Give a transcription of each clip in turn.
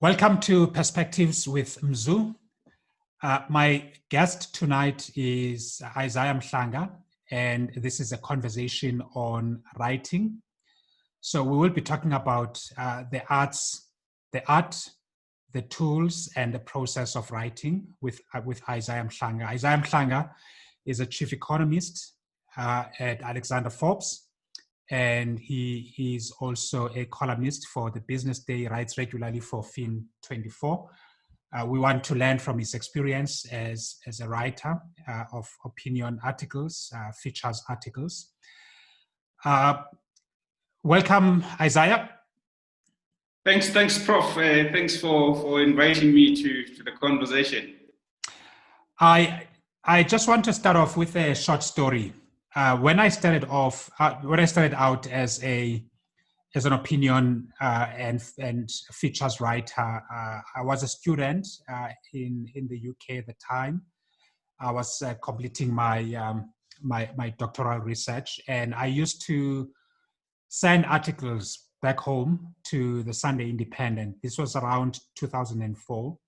Welcome to Perspectives with Mzu. My guest tonight is Isaah Mhlanga, and this is a conversation on writing. So we will be talking about the art, the tools, and the process of writing with Isaah Mhlanga. Isaah Mhlanga is a chief economist at Alexander Forbes, and he is also a columnist for the Business Day, writes regularly for Fin24. We want to learn from his experience as a writer of opinion articles, features articles. Welcome, Isaah. Thanks, Prof. Thanks for inviting me to the conversation. I just want to start off with a short story. When I started out as an opinion and features writer, I was a student in the UK at the time. I was completing my my doctoral research, and I used to send articles back home to the Sunday Independent. This was around 2004.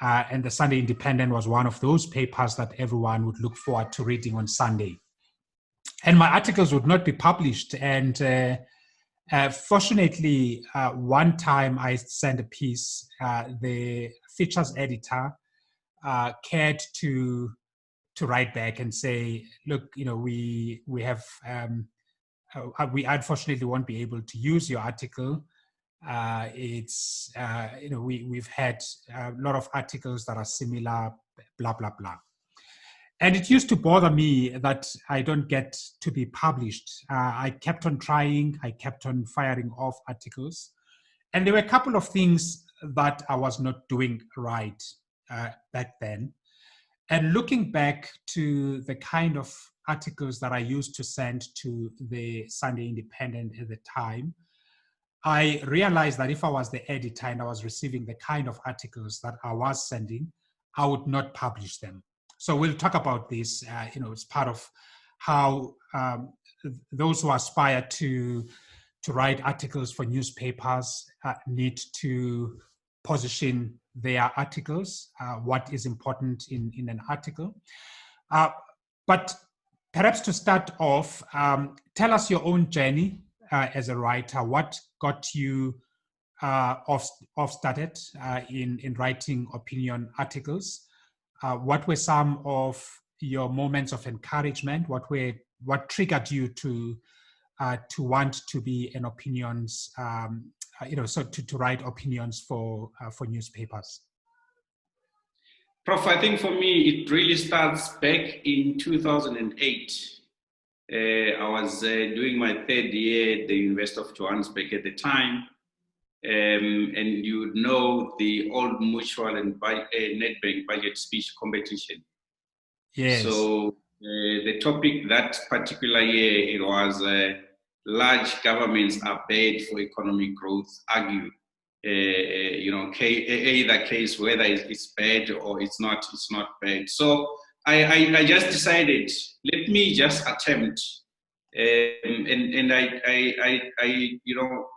And the Sunday Independent was one of those papers that everyone would look forward to reading on Sunday. And my articles would not be published. And fortunately, one time I sent a piece, the features editor cared to write back and say, look, we have, we unfortunately won't be able to use your article. We've had a lot of articles that are similar, blah, blah, blah. And it used to bother me that I don't get to be published. I kept on trying, I kept on firing off articles. And there were a couple of things that I was not doing right back then. And looking back to the kind of articles that I used to send to the Sunday Independent at the time, I realized that if I was the editor and I was receiving the kind of articles that I was sending, I would not publish them. So we'll talk about this, it's part of how those who aspire to write articles for newspapers need to position their articles, what is important in an article. But perhaps to start off, tell us your own journey as a writer. What got you off started in writing opinion articles? What were some of your moments of encouragement? What triggered you to want to be an opinions, to write opinions for newspapers? Prof, I think for me, it really starts back in 2008. I was doing my third year at the University of Johannesburg at the time. And you know the Old Mutual and Nedbank budget speech competition. Yes. So the topic that particular year, it was large governments are bad for economic growth, argue. Either case whether it's bad or it's not bad. So I just decided, let me just attempt, and I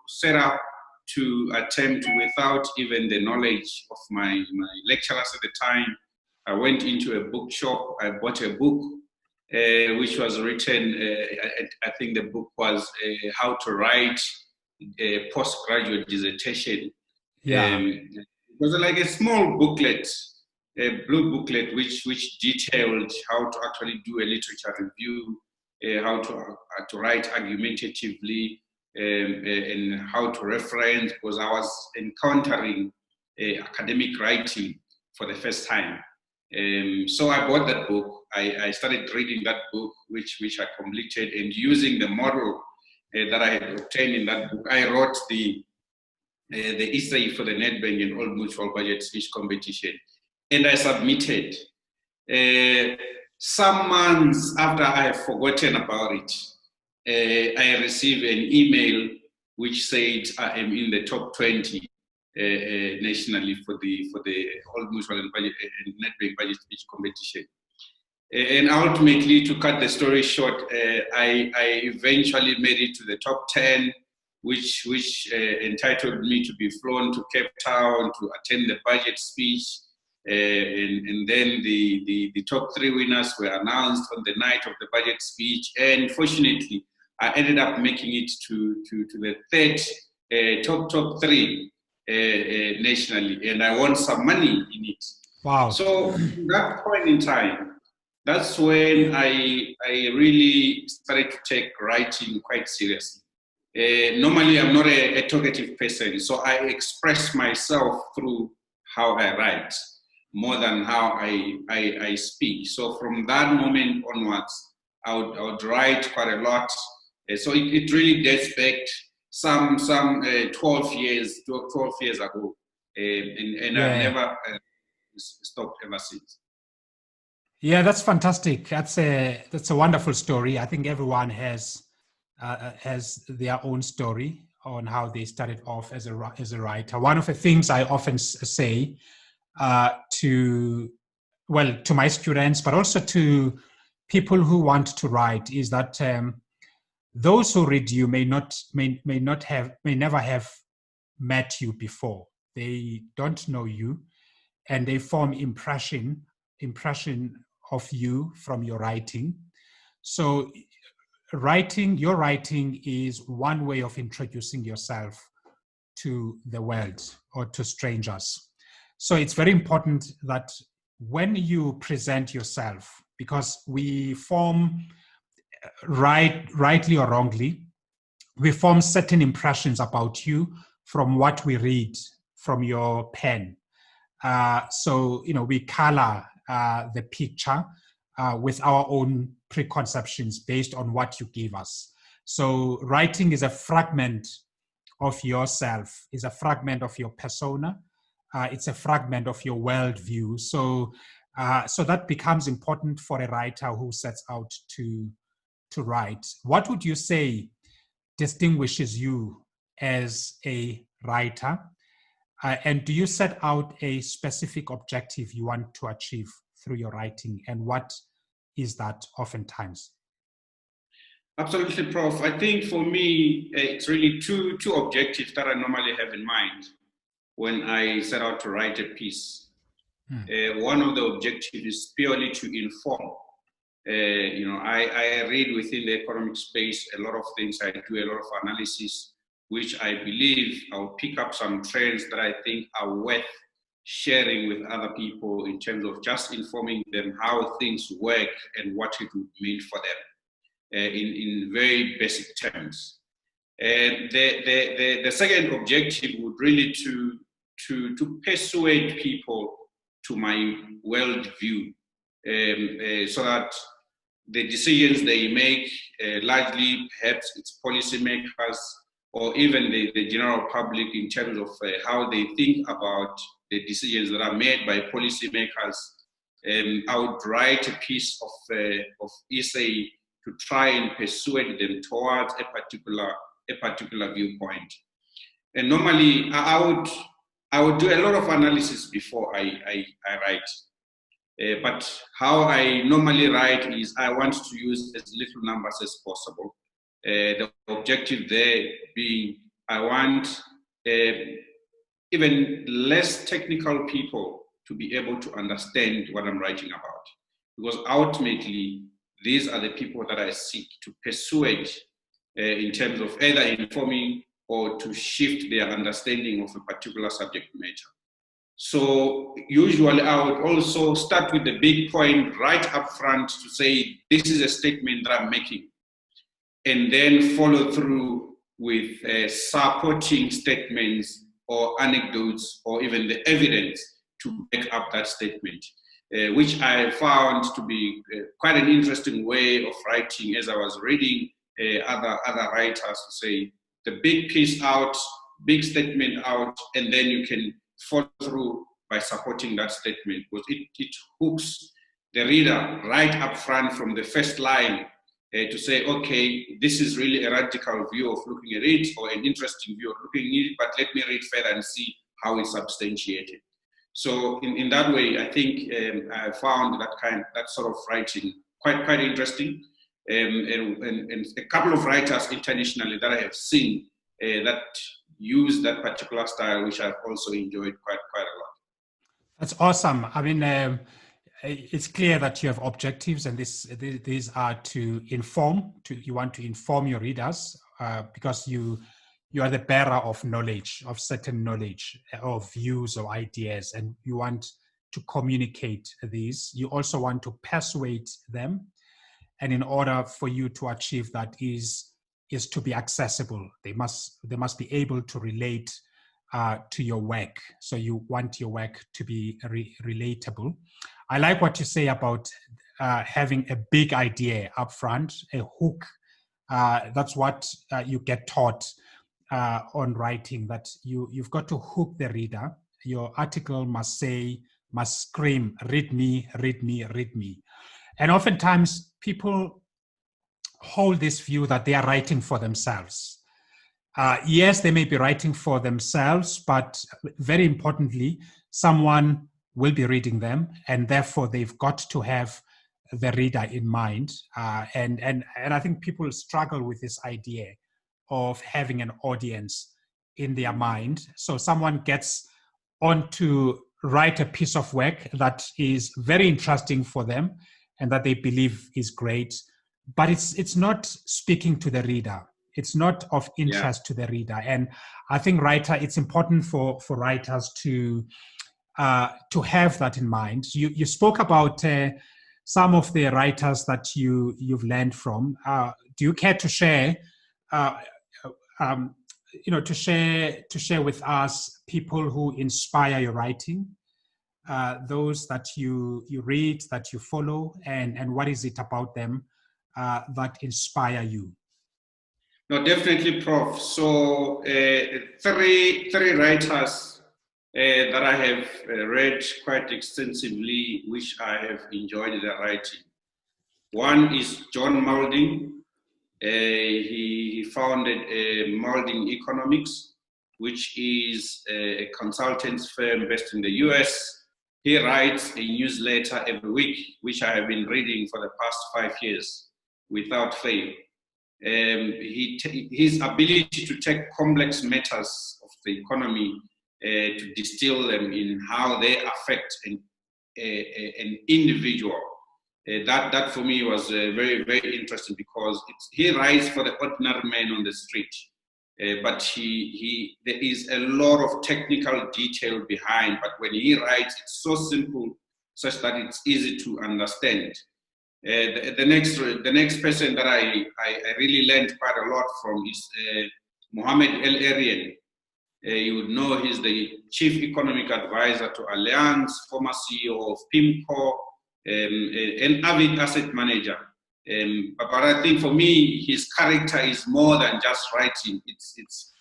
set up to attempt without even the knowledge of my lecturers at the time. I went into a bookshop, I bought a book which was written, I think the book was How to Write a Postgraduate Dissertation. Yeah. It was like a small booklet, a blue booklet, which detailed how to actually do a literature review, how to write argumentatively, and how to reference, because I was encountering academic writing for the first time. So I bought that book. I started reading that book, which I completed, and using the model that I had obtained in that book, I wrote the essay for the Nedbank and Old Mutual budget speech competition, and I submitted. Some months after I had forgotten about it, I received an email which said I am in the top 20 nationally for the Old Mutual and Nedbank budget speech competition. And ultimately, to cut the story short, I eventually made it to the top 10. which entitled me to be flown to Cape Town to attend the budget speech. And then the top 3 winners were announced on the night of the budget speech. And fortunately, I ended up making it to the third top 3 nationally, and I won some money in it. Wow. So at that point in time, that's when I really started to take writing quite seriously. Normally, I'm not a talkative person, so I express myself through how I write more than how I speak. So from that moment onwards, I would write quite a lot. So it really dates back some 12 years ago, and I've never stopped ever since. Yeah, that's fantastic. That's a wonderful story. I think everyone has their own story on how they started off as a writer. One of the things I often say to my students, but also to people who want to write, is that those who read you may never have met you before. They don't know you, and they form impression of you from your writing. So your writing is one way of introducing yourself to the world or to strangers. So it's very important that when you present yourself, because we form, rightly or wrongly, we form certain impressions about you from what we read from your pen. So, we color the picture with our own preconceptions based on what you give us. So writing is a fragment of yourself, is a fragment of your persona. It's a fragment of your worldview. So that becomes important for a writer who sets out to write. What would you say distinguishes you as a writer? And do you set out a specific objective you want to achieve through your writing? And what is that oftentimes? Absolutely, Prof. I think for me, it's really two objectives that I normally have in mind when I set out to write a piece. One of the objectives is purely to inform. I read within the economic space a lot of things. I do a lot of analysis, which I believe I'll pick up some trends that I think are worth sharing with other people in terms of just informing them how things work and what it would mean for them in very basic terms. And the second objective would really to persuade people to my worldview, so that the decisions they make, largely perhaps it's policymakers or even the general public, in terms of how they think about the decisions that are made by policymakers. I would write a piece of essay to try and persuade them towards a particular viewpoint. And normally, I would do a lot of analysis before I write. But how I normally write is I want to use as little numbers as possible. The objective there being I want even less technical people to be able to understand what I'm writing about. Because ultimately, these are the people that I seek to persuade in terms of either informing or to shift their understanding of a particular subject matter. So usually I would also start with the big point right up front to say, this is a statement that I'm making, and then follow through with supporting statements or anecdotes or even the evidence to back up that statement, which I found to be quite an interesting way of writing as I was reading other writers to say the big piece out, big statement out, and then you can follow through by supporting that statement, because it hooks the reader right up front from the first line to say, okay, this is really a radical view of looking at it, or an interesting view of looking at it, but let me read further and see how it's substantiated. So in that way, I think I found that sort of writing quite interesting. And a couple of writers internationally that I have seen that use that particular style, which I've also enjoyed quite a lot. That's awesome. I mean, it's clear that you have objectives, and these are to inform. You want to inform your readers because you are the bearer of knowledge, of certain knowledge, of views or ideas, and you want to communicate these. You also want to persuade them, and in order for you to achieve that is to be accessible. They must be able to relate to your work. So you want your work to be relatable. I like what you say about having a big idea up front, a hook. That's what you get taught on writing, that you've got to hook the reader. Your article must scream, read me, read me, read me. And oftentimes people hold this view that they are writing for themselves. Yes, they may be writing for themselves, but very importantly, someone will be reading them, and therefore they've got to have the reader in mind. And I think people struggle with this idea of having an audience in their mind. So someone gets on to write a piece of work that is very interesting for them and that they believe is great, but it's not speaking to the reader. It's not of interest to the reader. And I think it's important for writers to have that in mind. You spoke about some of the writers that you've learned from. Do you care to share, to share with us people who inspire your writing, those that you read, that you follow, and what is it about them that inspire you? No, definitely, Prof. So three writers that I have read quite extensively, which I have enjoyed their writing. One is John Maulding. He founded Maulding Economics, which is a consultants firm based in the US. He writes a newsletter every week, which I have been reading for the past 5 years without fail. His ability to take complex matters of the economy to distill them in how they affect an individual. That for me was very, very interesting, because he writes for the ordinary man on the street, but there is a lot of technical detail behind. But when he writes, it's so simple, such that it's easy to understand. The next person that I really learned quite a lot from is Mohamed El-Erian. You would know he's the Chief Economic Advisor to Allianz, former CEO of PIMCO, an avid asset manager. But I think for me, his character is more than just writing. It's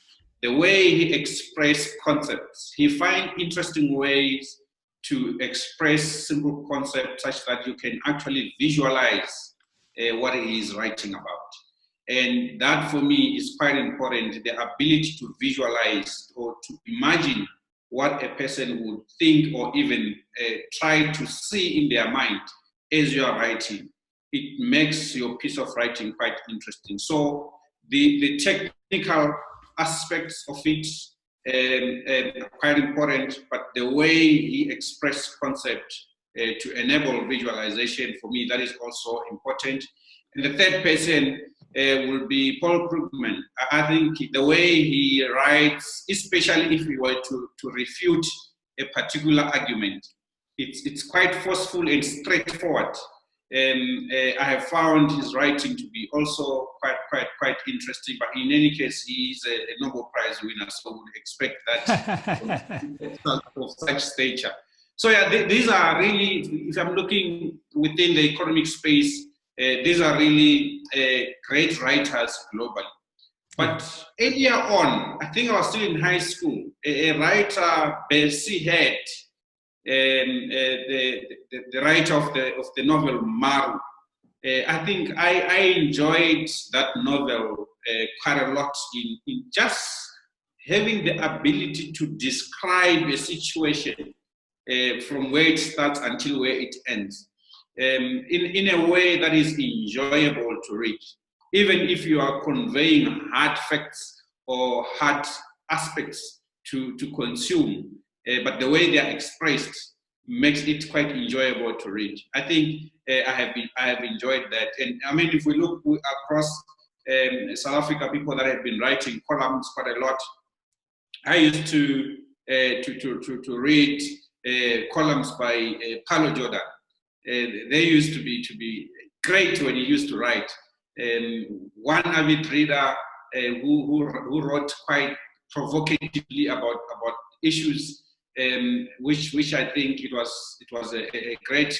the way he expresses concepts. He finds interesting ways to express simple concepts such that you can actually visualize what he is writing about. And that for me is quite important, the ability to visualize or to imagine what a person would think or even try to see in their mind as you are writing. It makes your piece of writing quite interesting. So the technical aspects of it quite important, but the way he expressed concept to enable visualization, for me, that is also important. And the third person will be Paul Krugman. I think the way he writes, especially if we were to refute a particular argument, it's quite forceful and straightforward. I have found his writing to be also quite interesting. But in any case, he is a Nobel Prize winner, so we would expect that of such stature. So yeah, these are really, if I'm looking within the economic space, these are really great writers globally. But earlier on, I think I was still in high school, a writer, Bessie Head, the writer of the novel Maru. I think I enjoyed that novel quite a lot in just having the ability to describe a situation from where it starts until where it ends, in a way that is enjoyable to read. Even if you are conveying hard facts or hard aspects to consume, but the way they are expressed makes it quite enjoyable to read. I think I have enjoyed that. And I mean, if we look across South Africa, people that have been writing columns quite a lot, I used to read columns by Paulo Jordan. They used to be great when he used to write. One avid reader who wrote quite provocatively about issues, which I think it was a great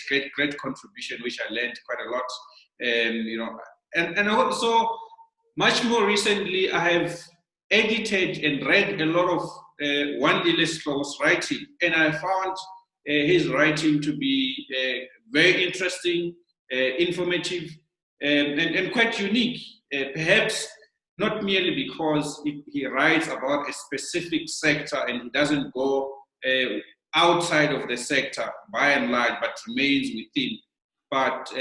contribution, which I learned quite a lot. And also much more recently, I have edited and read a lot of Wandile Slo's writing, and I found his writing to be very interesting, informative, and quite unique. Perhaps not merely because he writes about a specific sector and he doesn't go outside of the sector by and large, but remains within. But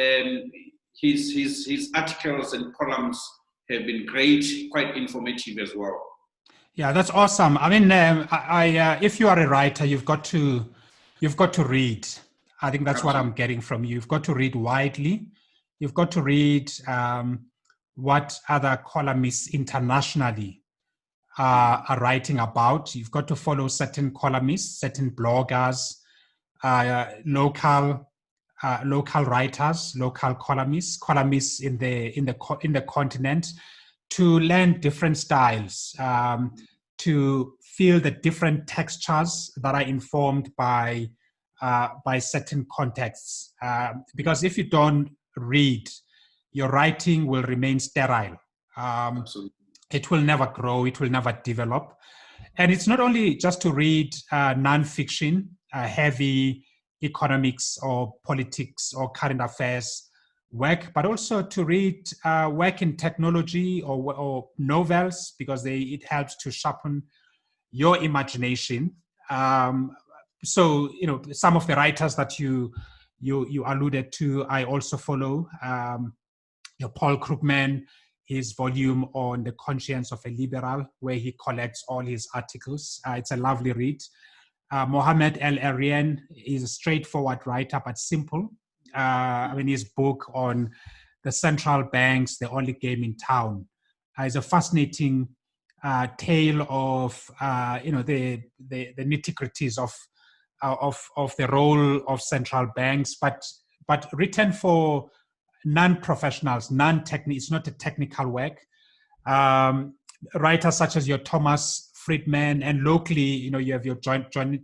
his articles and columns have been great, quite informative as well. Yeah, that's awesome. I mean, if you are a writer, you've got to read. I think that's what I'm getting from you. You've got to read widely. You've got to read what other columnists internationally are writing about. You've got to follow certain columnists, certain bloggers, local writers, local columnists in the continent, to learn different styles, to feel the different textures that are informed by certain contexts. Because if you don't read, your writing will remain sterile. It will never grow, it will never develop. And it's not only just to read nonfiction, heavy economics or politics or current affairs work, but also to read work in technology or novels, because it helps to sharpen your imagination. So, some of the writers that you alluded to, I also follow. Paul Krugman, his volume on the conscience of a liberal, where he collects all his articles. It's a lovely read. Mohamed El-Erian is a straightforward writer, but simple. His book on the central banks, the only game in town, is a fascinating tale of the nitty-gritties of the role of central banks, but written for non-professionals, it's not a technical work. Writers such as your Thomas Friedman, and locally, you have your Johnny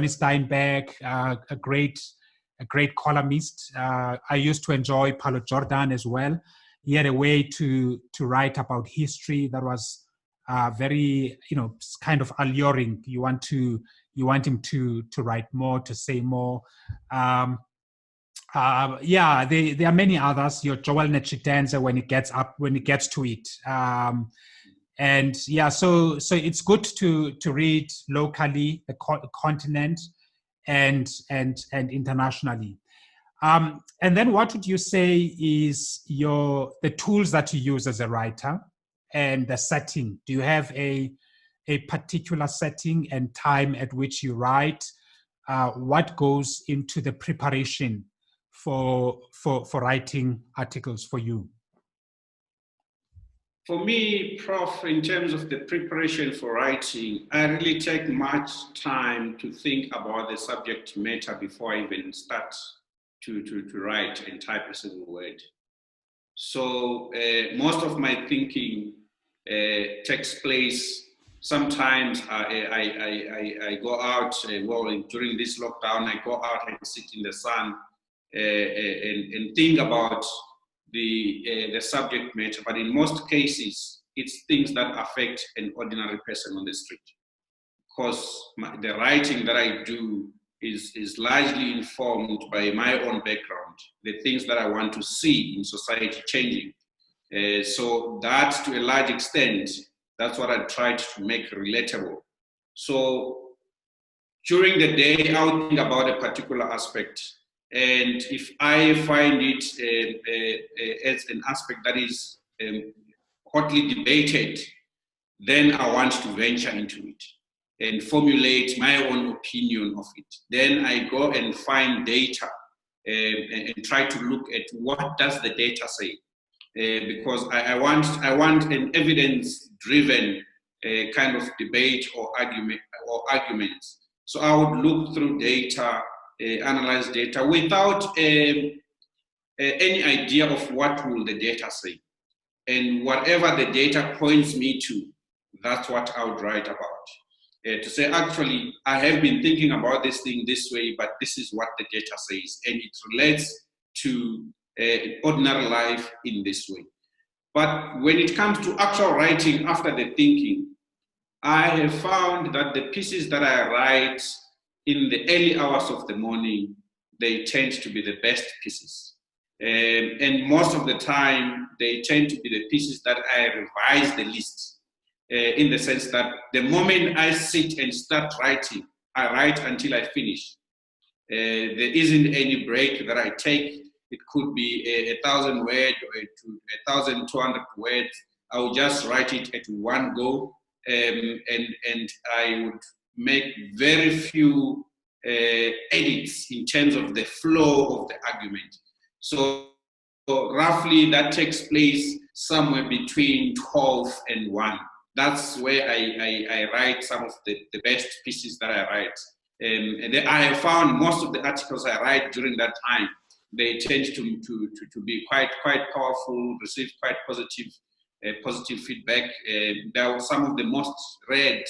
Steinberg, a great columnist. I used to enjoy Paulo Jordan as well. He had a way to write about history that was very, kind of alluring. You want him to write more, to say more. There are many others. Your Joel Netchitenza, when it gets to it. So it's good to read locally, the continent, and internationally. And then what would you say is the tools that you use as a writer and the setting? Do you have a particular setting and time at which you write? What goes into the preparation for writing articles for you? For me, Prof, in terms of the preparation for writing, I really take much time to think about the subject matter before I even start to write and type a single word. So most of my thinking takes place. Sometimes I go out, during this lockdown, I go out and sit in the sun and think about the subject matter, but in most cases, it's things that affect an ordinary person on the street. Because the writing that I do is largely informed by my own background, the things that I want to see in society changing. So that, to a large extent, that's what I tried to make relatable. So during the day, I'll think about a particular aspect. And if I find it as an aspect that is hotly debated, then I want to venture into it and formulate my own opinion of it. Then I go and find data and try to look at what does the data say. Because I want an evidence-driven kind of debate or arguments. So I would look through data, analyze data without any idea of what will the data say. And whatever the data points me to, that's what I would write about. To say, actually, I have been thinking about this thing this way, but this is what the data says, and it relates to ordinary life in this way. But when it comes to actual writing after the thinking, I have found that the pieces that I write in the early hours of the morning, they tend to be the best pieces. And most of the time, they tend to be the pieces that I revise the least. In the sense that the moment I sit and start writing, I write until I finish. There isn't any break that I take. It could be 1,000 words or 1,200 words. I will just write it at one go, and I would make very few edits in terms of the flow of the argument. So roughly that takes place somewhere between 12 and 1. That's where I write some of the best pieces that I write. And I have found most of the articles I write during that time, they tend to be quite powerful, receive quite positive feedback. They are some of the most read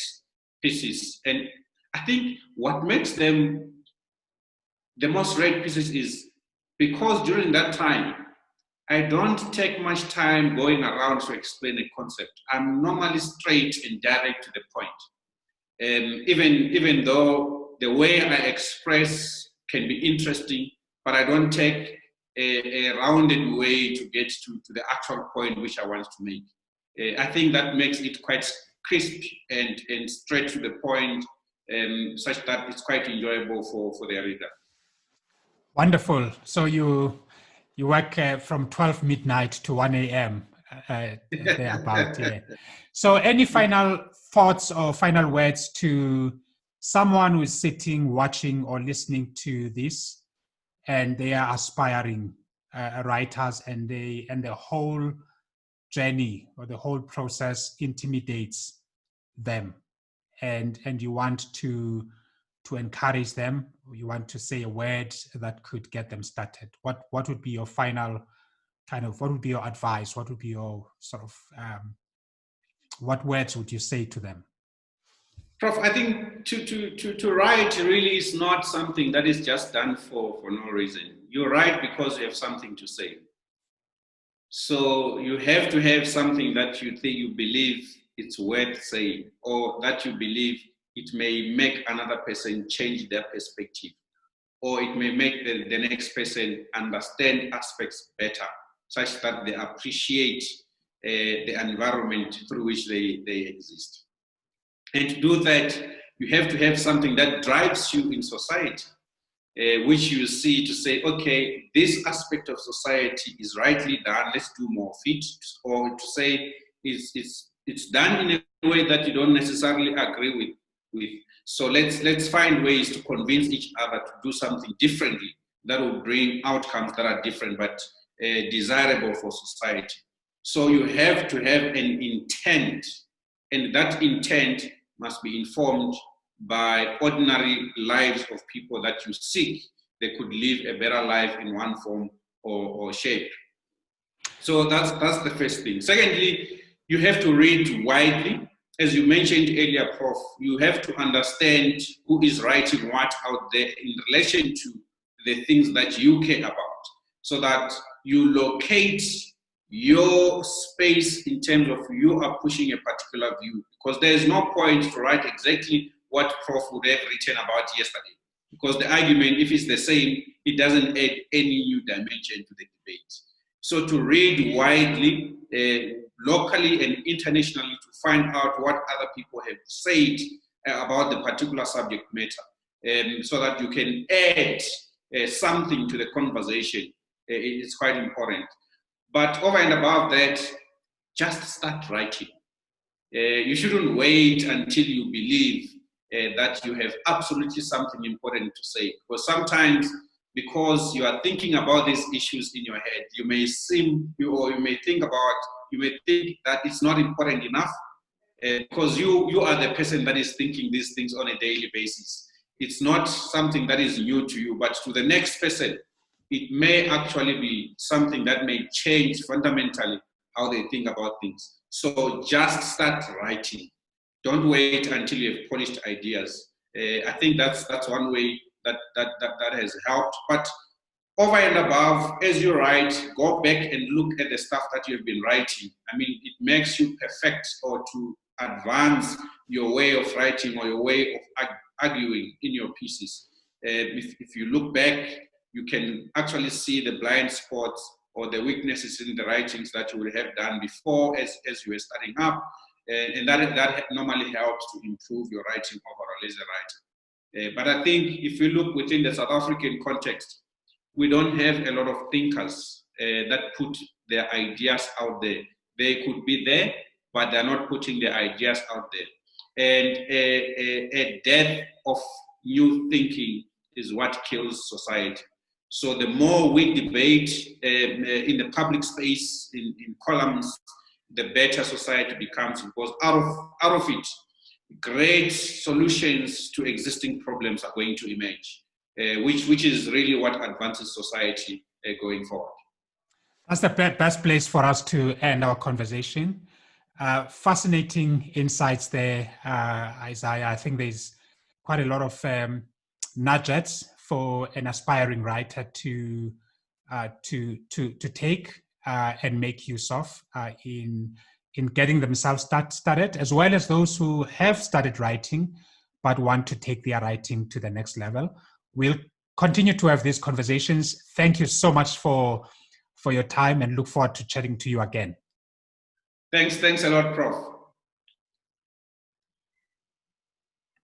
pieces. And I think what makes them the most read pieces is because during that time, I don't take much time going around to explain a concept. I'm normally straight and direct to the point. Even though the way I express can be interesting, but I don't take a rounded way to get to the actual point which I want to make. I think that makes it quite crisp and straight to the point, such that it's quite enjoyable for the reader. Wonderful. So you work from 12 midnight to 1 a.m. Thereabout. Yeah. So any final thoughts or final words to someone who is sitting, watching, or listening to this, and they are aspiring writers, and the whole journey or the whole process intimidates them, and you want to encourage them, you want to say a word that could get them started, what would be your final what would be your advice? What would be your sort of what words would you say to them? Prof, I think to write really is not something that is just done for no reason. You write because you have something to say. So you have to have something that you think you believe it's worth saying, or that you believe it may make another person change their perspective, or it may make the next person understand aspects better, such that they appreciate the environment through which they exist. And to do that, you have to have something that drives you in society, which you see to say, okay, this aspect of society is rightly done, let's do more of it, or to say it's done in a way that you don't necessarily agree with. So let's find ways to convince each other to do something differently that will bring outcomes that are different but desirable for society. So you have to have an intent, and that intent must be informed by ordinary lives of people that you seek they could live a better life in one form or shape. So that's the first thing. Secondly, you have to read widely. As you mentioned earlier, Prof, you have to understand who is writing what out there in relation to the things that you care about, so that you locate your space in terms of you are pushing a particular view. Because there is no point to write exactly what Prof would have written about yesterday. Because the argument, if it's the same, it doesn't add any new dimension to the debate. So to read widely, locally and internationally, to find out what other people have said about the particular subject matter, so that you can add something to the conversation, it's quite important. But over and above that, just start writing. You shouldn't wait until you believe that you have absolutely something important to say. Because sometimes, because you are thinking about these issues in your head, you may think that it's not important enough, because you are the person that is thinking these things on a daily basis. It's not something that is new to you, but to the next person, it may actually be something that may change fundamentally how they think about things. So just start writing. Don't wait until you have polished ideas. I think that's one way that has helped. But over and above, as you write, go back and look at the stuff that you've been writing. I mean, it makes you perfect or to advance your way of writing or your way of arguing in your pieces. If you look back, you can actually see the blind spots or the weaknesses in the writings that you would have done before as you were starting up. And that normally helps to improve your writing overall as a writer. But I think if you look within the South African context, we don't have a lot of thinkers that put their ideas out there. They could be there, but they're not putting their ideas out there. And a death of new thinking is what kills society. So the more we debate in the public space, in columns, the better society becomes, because out of it, great solutions to existing problems are going to emerge. Which is really what advances society going forward. That's the best place for us to end our conversation. Fascinating insights there, Isaah. I think there's quite a lot of nuggets for an aspiring writer to take and make use of in getting themselves started, as well as those who have started writing but want to take their writing to the next level. We'll continue to have these conversations. Thank you so much for your time, and look forward to chatting to you again. Thanks a lot, Prof.